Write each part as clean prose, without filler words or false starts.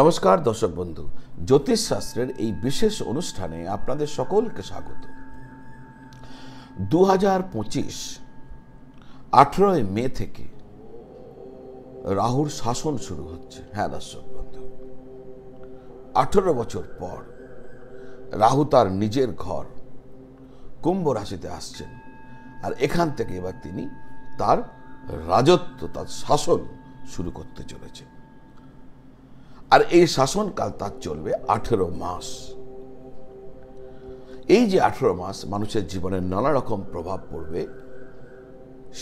নমস্কার দর্শক বন্ধু, জ্যোতিষ শাস্ত্রের এই বিশেষ অনুষ্ঠানে আপনাদের সকলকে স্বাগত। 2025 18 মে থেকে রাহুর শাসন শুরু হচ্ছে। হ্যাঁ দর্শক বন্ধু, 18 বছর পর রাহু তার নিজের ঘর কুম্ভ রাশিতে আসছেন, আর এখান থেকে এবার তিনি তার রাজত্ব, তার শাসন শুরু করতে চলেছে। আর এই শাসনকাল তার চলবে 18 মাস। এই যে 18 মাস মানুষের জীবনে নানা রকম প্রভাব পড়বে,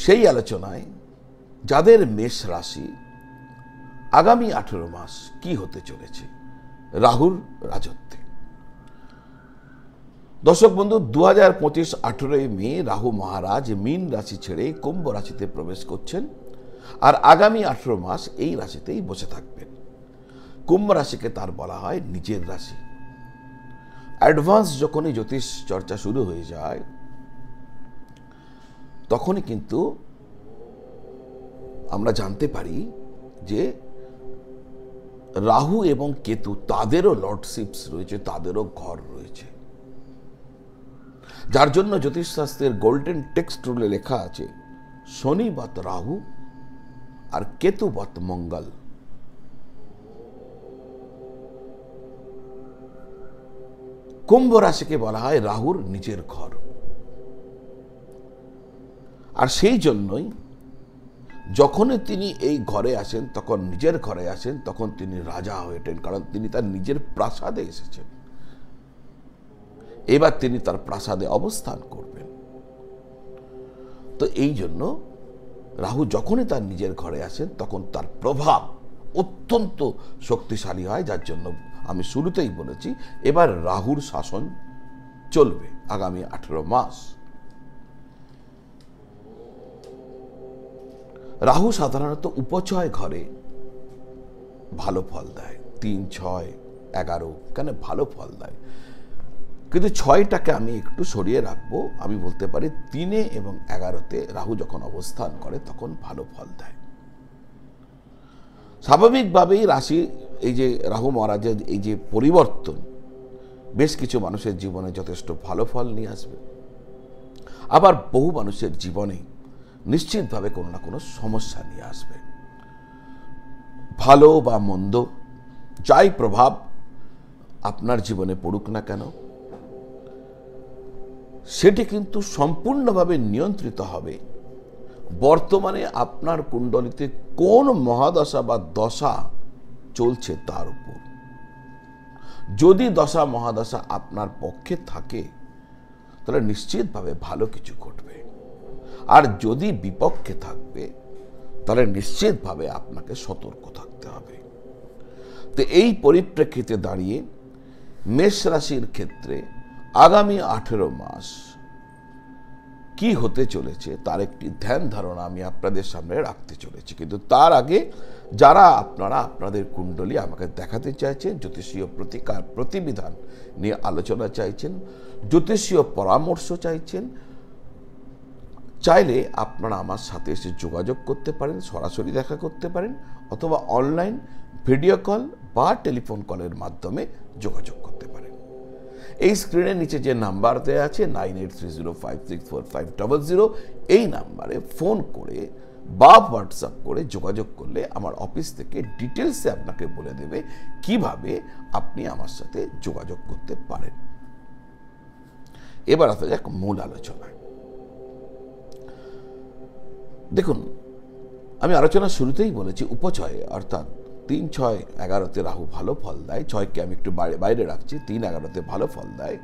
সেই আলোচনায় যাদের মেষ রাশি আগামী 18 মাস কি হতে চলেছে রাহুর রাজত্বে। দর্শক বন্ধু, 2025 18 মে রাহু মহারাজ মীন রাশি ছেড়ে কুম্ভ রাশিতে প্রবেশ করছেন, আর আগামী 18 মাস এই রাশিতেই বসে থাকবেন। কুম্ভ রাশিকে তার বলা হয় নিজের রাশি। অ্যাডভান্স যখনই জ্যোতিষ চর্চা শুরু হয়ে যায়, তখনই কিন্তু আমরা জানতে পারি যে রাহু এবং কেতু তাদেরও লর্ডশিপস রয়েছে, তাদেরও ঘর রয়েছে, যার জন্য জ্যোতিষ শাস্ত্রের গোল্ডেন টেক্সট রুলে লেখা আছে শনি বৎ রাহু আর কেতু বৎ মঙ্গল। কুম্ভ রাশিকে বলা হয় রাহুর নিজের ঘর, আর সেই জন্যই যখনই তিনি এই ঘরে আসেন, তখন নিজের ঘরে আসেন, তখন তিনি রাজা হয়ে ওঠেন, কারণ তিনি তার নিজের প্রাসাদে এসেছেন। এবার তিনি তার প্রাসাদে অবস্থান করবেন। তো এই জন্য রাহু যখনই তার নিজের ঘরে আসেন, তখন তার প্রভাব অত্যন্ত শক্তিশালী হয়, যার জন্য আমি শুরুতেই বলেছি এবার রাহুর শাসন চলবে আগামী 18 মাস। রাহু সাধারণত উপচয় ঘরে ভালো ফল দেয়, 3, 6, 11 কেন ভালো ফল দেয়, কিন্তু 6টাকে আমি একটু সরিয়ে রাখবো। আমি বলতে পারি 3 এবং 11তে রাহু যখন অবস্থান করে তখন ভালো ফল দেয়। স্বাভাবিকভাবেই রাশি, এই যে রাহু মহারাজের এই যে পরিবর্তন, বেশ কিছু মানুষের জীবনে যথেষ্ট ভালো ফল নিয়ে আসবে, আবার বহু মানুষের জীবনে নিশ্চিতভাবে কোনো না কোনো সমস্যা নিয়ে আসবে। ভালো বা মন্দ যাই প্রভাব আপনার জীবনে পড়ুক না কেন, সেটি কিন্তু সম্পূর্ণভাবে নিয়ন্ত্রিত হবে বর্তমানে আপনার কুণ্ডলিতে কোন মহাদশা বা দশা চলছে তার উপর। যদি দশা মহাদশা আপনার পক্ষে থাকে, তাহলে নিশ্চিতভাবে ভালো কিছু ঘটবে, আর যদি বিপক্ষে থাকবে, তাহলে নিশ্চিতভাবে আপনাকে সতর্ক থাকতে হবে। তো এই পরিপ্রেক্ষিতে দাঁড়িয়ে মেষ রাশির ক্ষেত্রে আগামী 18 মাস কি হতে চলেছে তার একটি ধ্যান ধারণা আমি আপনাদের সামনে রাখতে চলেছি। কিন্তু তার আগে যারা আপনারা আপনাদের কুণ্ডলী আমাকে দেখাতে চাইছেন, জ্যোতিষীয় প্রতিকার প্রতিবিধান নিয়ে আলোচনা চাইছেন, জ্যোতিষীয় পরামর্শ চাইছেন, চাইলে আপনারা আমার সাথে এসে যোগাযোগ করতে পারেন, সরাসরি দেখা করতে পারেন, অথবা অনলাইন ভিডিও কল বা টেলিফোন কলের মাধ্যমে যোগাযোগ করতে পারেন। এই স্ক্রিনের নিচে যে নাম্বার দেওয়া আছে 9830564500, এই নাম্বারে ফোন করে বা হোয়াটসঅ্যাপ করে যোগাযোগ করলে আমার অফিস থেকে ডিটেলসে আপনাকে বলে দেবে কিভাবে আপনি আমার সাথে যোগাযোগ করতে পারেন। এবার আসা যাক মূল আলোচনায়। দেখুন, আমি আলোচনা শুরুতেই বলেছি উপচয়, অর্থাৎ 3, 6, 11তে রাহু ভালো ফল দেয়। 6কে আমি একটু বাইরে রাখছি, 3, 11তে ভালো ফল দেয়।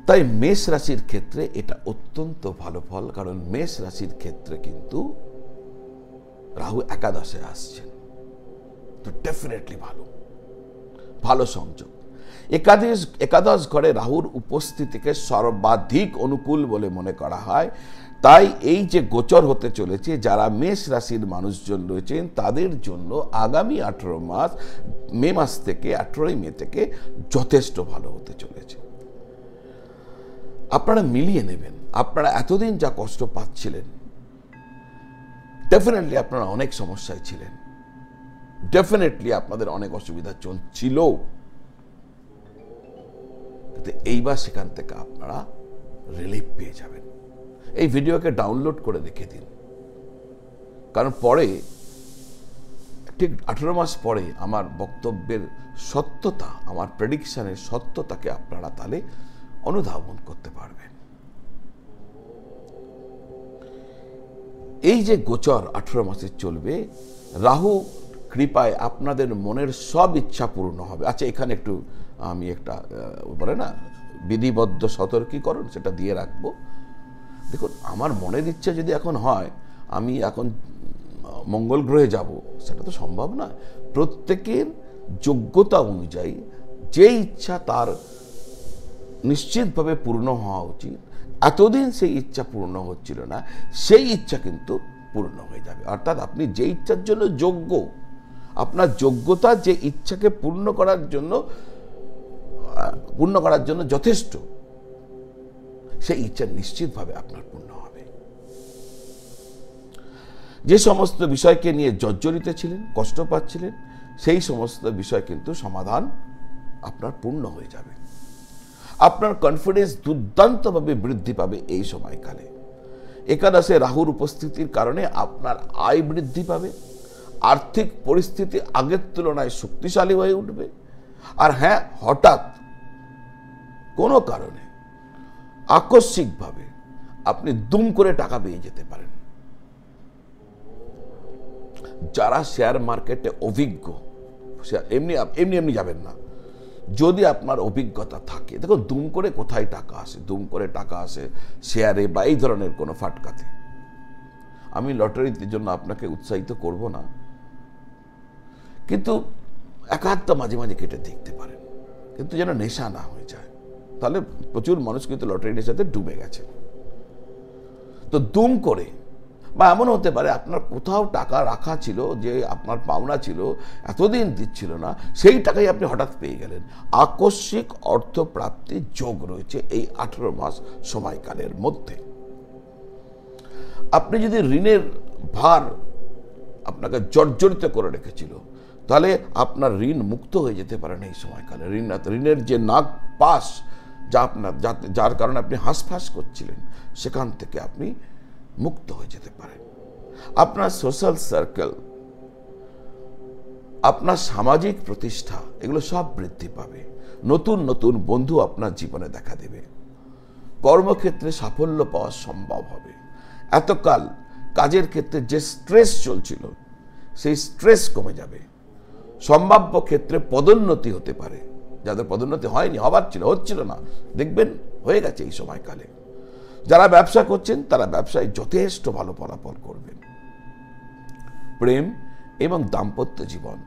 তাই মেষ রাশির ক্ষেত্রে এটা অত্যন্ত ভালো ফল, কারণ মেষ রাশির ক্ষেত্রে কিন্তু রাহু একাদশে আসছেন, তো ডেফিনেটলি ভালো সংযোগ। একাদশ ঘরে রাহুর উপস্থিতিকে সর্বাধিক অনুকূল বলে মনে করা হয়। তাই এই যে গোচর হতে চলেছে, যারা মেষ রাশির মানুষজন রয়েছেন তাদের জন্য আগামী 18 মাস, মে মাস থেকে 18 মে থেকে যথেষ্ট ভালো হতে চলেছে। আপনারা মিলিয়ে নেবেন, আপনারা এতদিন যা কষ্ট পাচ্ছিলেন, ডেফিনেটলি আপনারা অনেক সমস্যায় ছিলেন, ডেফিনেটলি আপনাদের অনেক অসুবিধা চলছিল, কিন্তু এইবার সেখান থেকে আপনারা রিলিফ পেয়ে যাবেন। এই ভিডিওকে ডাউনলোড করে রেখে দিন, কারণ পরে ঠিক 18 মাস পরে আমার বক্তব্যের সত্যতা, আমার প্রেডিকশনের সত্যতাকে আপনারা তাহলে অনুধাবন করতে পারবেন। এই যে গোচর 18 মাসে চলবে, রাহু কৃপায় আপনাদের মনের সব ইচ্ছা পূর্ণ হবে। আচ্ছা, এখানে একটু আমি একটা বলে না বিধিবদ্ধ সতর্কীকরণ, সেটা দিয়ে রাখবো। দেখুন, আমার মনের ইচ্ছা যদি এখন হয় আমি এখন মঙ্গল গ্রহে যাব, সেটা তো সম্ভব না। প্রত্যেকের যোগ্যতা অনুযায়ী যে ইচ্ছা তার নিশ্চিতভাবে পূর্ণ হওয়া উচিত, এতদিন সেই ইচ্ছা পূর্ণ হচ্ছিল না, সেই ইচ্ছা কিন্তু পূর্ণ হয়ে যাবে। অর্থাৎ আপনি যে ইচ্ছার জন্য যোগ্য, আপনার যোগ্যতা যে ইচ্ছাকে পূর্ণ করার জন্য যথেষ্ট, সেই ইচ্ছা নিশ্চিতভাবে আপনার পূর্ণ হবে। যে সমস্ত বিষয়কে নিয়ে জর্জরিত ছিলেন, কষ্ট পাচ্ছিলেন, সেই সমস্ত বিষয় কিন্তু সমাধান আপনার পূর্ণ হয়ে যাবে। আপনার কনফিডেন্স দুর্দান্তভাবে বৃদ্ধি পাবে এই সময়কালে। একাদশে রাহুর উপস্থিতির কারণে আপনার আয় বৃদ্ধি পাবে, আর্থিক পরিস্থিতি আগের তুলনায় শক্তিশালী হয়ে উঠবে। আর হ্যাঁ, হঠাৎ কোনো কারণে আকস্মিকভাবে আপনি দুম করে টাকা পেয়ে যেতে পারেন। যারা শেয়ার মার্কেটে অভিজ্ঞ, এমনি এমনি যাবেন না, যদি আপনার অভিজ্ঞতা থাকে। দেখো, দুম করে কোথায় টাকা আসে? দুম করে টাকা আসে শেয়ারে বা এই ধরনের কোনো ফাটকাতে। আমি লটারির জন্য আপনাকে উৎসাহিত করব না, কিন্তু একাধটা মাঝে মাঝে কেটে দেখতে পারেন, কিন্তু যেন নেশা না হয়ে যায়। তাহলে প্রচুর মানুষ কিন্তু লটারি নেশাতে ডুবে গেছে। তো দুম করে, বা এমন হতে পারে আপনার কোথাও টাকা রাখা ছিল, যে আপনার পাওনা ছিল, এতদিন দিচ্ছিল না, সেই টাকাই আপনি হঠাৎ পেয়ে গেলেন। আকস্মিক অর্থপ্রাপ্তির যোগ রয়েছে এই 18 মাস সময়কালের মধ্যে। আপনি যদি ঋণের ভার আপনাকে জর্জরিত করে রেখেছিল, তাহলে আপনার ঋণ মুক্ত হয়ে যেতে পারেন এই সময়কালে। ঋণের যে নাগ পাশ, যার কারণে আপনি হাঁসফাঁস করছিলেন, সেখান থেকে আপনি মুক্ত হয়ে যেতে পারেন। আপনার সোশ্যাল সার্কেল, আপনার সামাজিক প্রতিষ্ঠা, এগুলো সব বৃদ্ধি পাবে। নতুন নতুন বন্ধু আপনার জীবনে দেখা দেবে। কর্মক্ষেত্রে সাফল্য পাওয়া সম্ভব হবে। এতকাল কাজের ক্ষেত্রে যে স্ট্রেস চলছিল, সেই স্ট্রেস কমে যাবে। সম্ভাব্য ক্ষেত্রে পদোন্নতি হতে পারে। যাদের পদোন্নতি হয়নি, হচ্ছিল না, দেখবেন হয়ে গেছে এই সময়কালে। যারা ব্যবসা করছেন, তারা ব্যবসায় যথেষ্ট ভালো ফলাফল করবেন। প্রেম এবং দাম্পত্য জীবন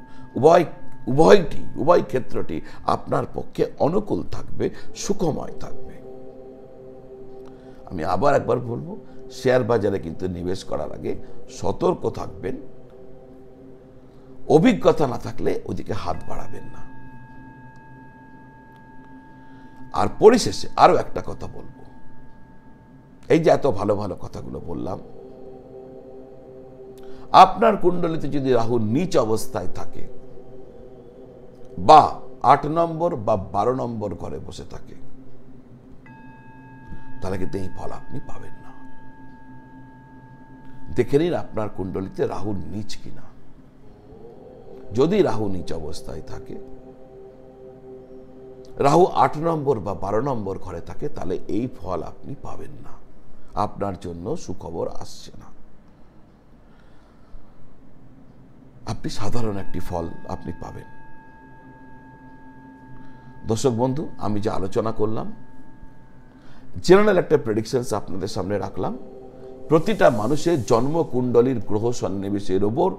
উভয় ক্ষেত্রটি আপনার পক্ষে অনুকূল থাকবে, সুখময় থাকবে। আমি আবার একবার বলবো, শেয়ার বাজারে কিন্তু নিবেশ করার আগে সতর্ক থাকবেন। অভিজ্ঞতা না থাকলে ওদিকে হাত বাড়াবেন না। আর পরিশেষে আরো একটা কথা বলবো, এই যে এত ভালো ভালো কথাগুলো বললাম, আপনার কুণ্ডলিতে যদি রাহু নিচ অবস্থায় থাকে, বা 8 নম্বর বা 12 নম্বর ঘরে বসে থাকে, তাহলে কিন্তু এই ফল আপনি পাবেন না। দেখে নিন আপনার কুণ্ডলিতে রাহু নিচ কিনা। যদি রাহু নিচ অবস্থায় থাকে, রাহু 8 নম্বর বা 12 নম্বর ঘরে থাকে, তাহলে এই ফল আপনি পাবেন না। আপনার জন্য সুখবর আসছে না। আপনি সাধারণ একটি ফল আপনি পাবেন। দর্শক বন্ধু, আমি যে আলোচনা করলাম, জেনারেল একটা প্রেডিকশনস আপনাদের সামনে রাখলাম। প্রতিটা মানুষের জন্মকুণ্ডলীর গ্রহ সন্নিবেশের উপর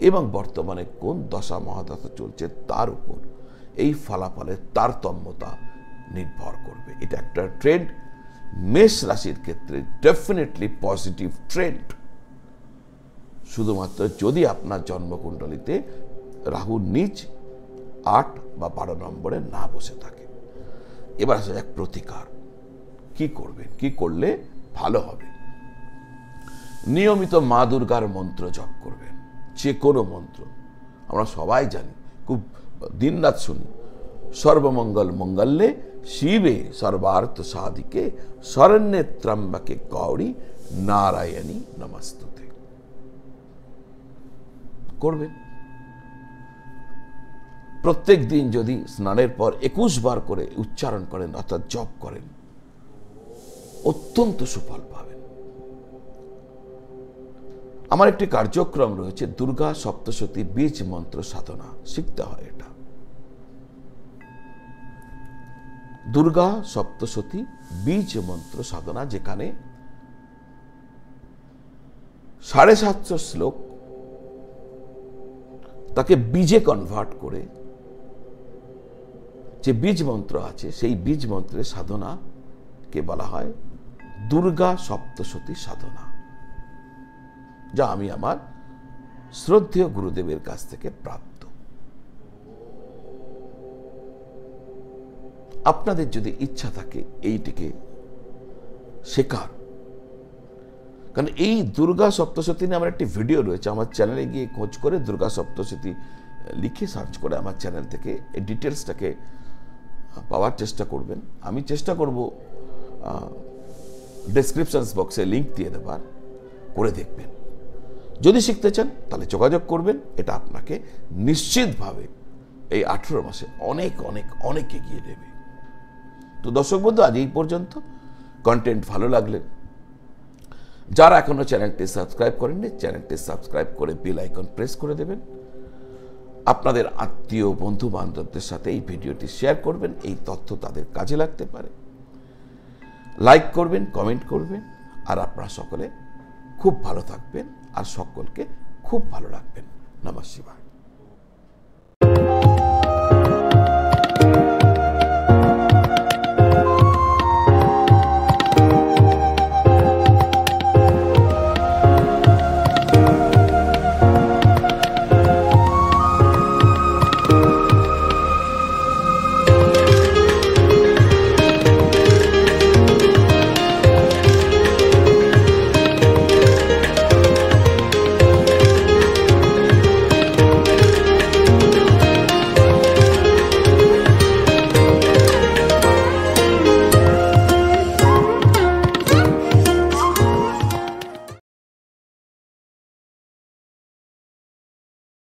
এবং বর্তমানে কোন দশা মহাদশা চলছে তার উপর এই ফলাফলের তারতম্যতা নির্ভর করবে। এটা একটা ট্রেন্ড। মেষ রাশির ক্ষেত্রে ডেফিনেটলি পজিটিভ ট্রেন্ড, শুধুমাত্র যদি আপনার জন্মকুণ্ডলিতে রাহু নিচ 8 বা 12 নম্বরে না বসে থাকে। এবার আসা যাক প্রতিকার। কি করবেন, কি করলে ভালো হবে? নিয়মিত মা দুর্গার মন্ত্র জপ করবেন, যে কোনো মন্ত্র। আমরা সবাই জানি, খুব দিনরাত শুনি, সর্বমঙ্গল মঙ্গলে শিবে সর্বার্থ সাধিকে শরণ্যে ত্র্যম্বকে গৌরী নারায়ণী নমস্তুতে। করবেন। প্রত্যেক দিন যদি স্নানের পর 21 বার করে উচ্চারণ করেন অর্থাৎ জপ করেন, অত্যন্ত সুফল পাবেন। আমার একটি কার্যক্রম রয়েছে, দুর্গা সপ্তশতী বীজ মন্ত্র সাধনা। শিখতে হয় এটা। দুর্গা সপ্তশতী বীজ মন্ত্র সাধনা, যেখানে 750 শ্লোক তাকে বীজে কনভার্ট করে যে বীজ মন্ত্র আছে, সেই বীজ মন্ত্রের সাধনা কে বলা হয় দুর্গা সপ্তশতী সাধনা, যা আমি আমার শ্রদ্ধেয় গুরুদেবের কাছ থেকে প্রাপ্ত। আপনাদের যদি ইচ্ছা থাকে এইটিকে শেখার, কারণ এই দুর্গা সপ্তশতী নিয়ে আমার একটি ভিডিও রয়েছে, আমার চ্যানেলে গিয়ে খোঁজ করে দুর্গা সপ্তশতী লিখে সার্চ করে আমার চ্যানেল থেকে এই ডিটেলসটাকে পাওয়ার চেষ্টা করবেন। আমি চেষ্টা করব ডেসক্রিপশন বক্সে লিঙ্ক দিয়ে দেবার, করে দেখবেন। যদি শিখতে চান তাহলে যোগাযোগ করবেন। এটা আপনাকে নিশ্চিতভাবে এই 18 মাসে অনেক অনেক অনেক এগিয়ে দেবে। তো দর্শক বন্ধু, আজ এই পর্যন্ত। কন্টেন্ট ভালো লাগলে যারা এখনো চ্যানেলটি সাবস্ক্রাইব করেননি, চ্যানেলটি সাবস্ক্রাইব করে বেল আইকন প্রেস করে দেবেন। আপনাদের আত্মীয় বন্ধু বান্ধবদের সাথে এই ভিডিওটি শেয়ার করবেন, এই তথ্য তাদের কাজে লাগতে পারে। লাইক করবেন, কমেন্ট করবেন, আর আপনারা সকলে খুব ভালো থাকবেন আর সকলকে খুব ভালো রাখবেন। নমঃ শিবায়।